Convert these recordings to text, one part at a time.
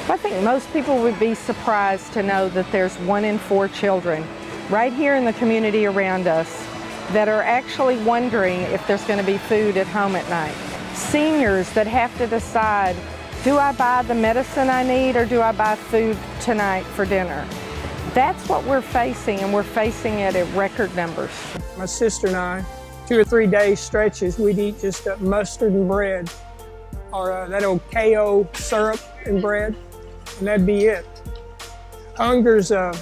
I think most people would be surprised to know that there's 1 in 4 children right here in the community around us that are actually wondering if there's going to be food at home at night. Seniors that have to decide, do I buy the medicine I need or do I buy food tonight for dinner? That's what we're facing, and we're facing it at record numbers. My sister and I, 2 or 3 day stretches, we'd eat just mustard and bread, or that old KO syrup and bread, and that'd be it. Hunger's a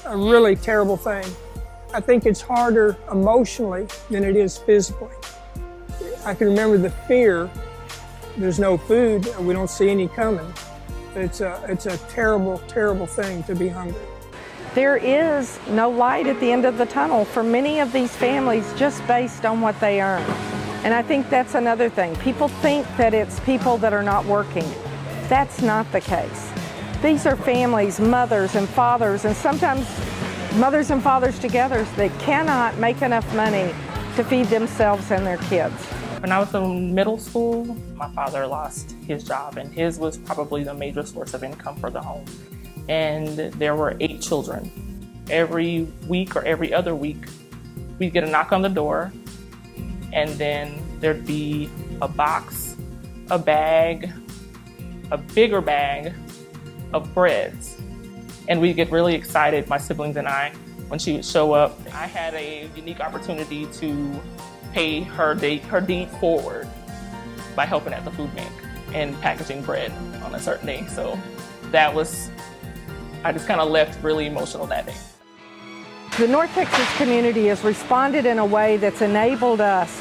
really terrible thing. I think it's harder emotionally than it is physically. I can remember the fear. There's no food, we don't see any coming. It's a terrible, terrible thing to be hungry. There is no light at the end of the tunnel for many of these families just based on what they earn. And I think that's another thing. People think that it's people that are not working. That's not the case. These are families, mothers and fathers, and sometimes mothers and fathers together that cannot make enough money to feed themselves and their kids. When I was in middle school, my father lost his job, and his was probably the major source of income for the home. And there were 8 children. Every week or every other week, we'd get a knock on the door, and then there'd be a box, a bag, a bigger bag of breads. And we'd get really excited, my siblings and I, when she would show up. I had a unique opportunity to pay her deed forward by helping at the food bank and packaging bread on a certain day. So that was, I just kind of left really emotional that day. The North Texas community has responded in a way that's enabled us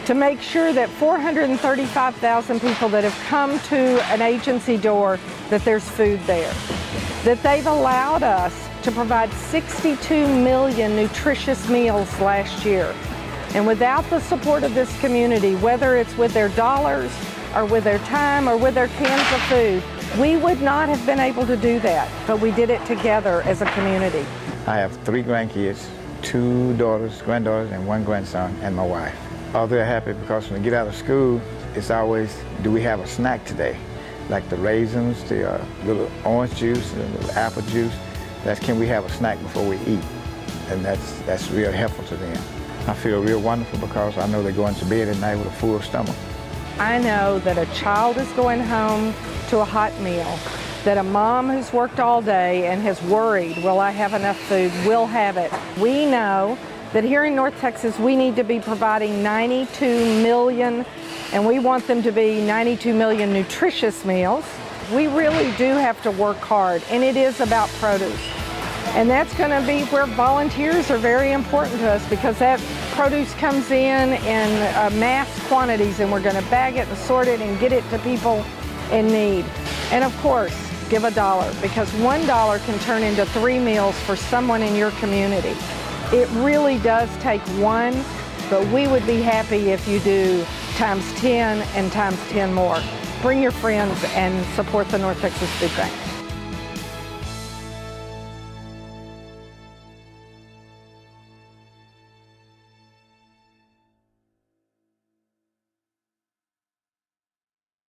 to make sure that 435,000 people that have come to an agency door, that there's food there. That they've allowed us to provide 62 million nutritious meals last year. And without the support of this community, whether it's with their dollars or with their time or with their cans of food, we would not have been able to do that, but we did it together as a community. I have 3 grandkids, 2 daughters, granddaughters, and 1 grandson, and my wife. All they're happy because when they get out of school, it's always, do we have a snack today? Like the raisins, the little orange juice, and the little apple juice. That's, can we have a snack before we eat? And that's real helpful to them. I feel real wonderful because I know they're going to bed at night with a full stomach. I know that a child is going home to a hot meal, that a mom who's worked all day and has worried, will I have enough food, will have it. We know that here in North Texas, we need to be providing 92 million, and we want them to be 92 million nutritious meals. We really do have to work hard, and it is about produce. And that's going to be where volunteers are very important to us, because that produce comes in mass quantities, and we're going to bag it and sort it and get it to people in need. And of course, give $1, because $1 can turn into 3 meals for someone in your community. It really does take 1, but we would be happy if you do times 10 and times 10 more. Bring your friends and support the North Texas Food Bank.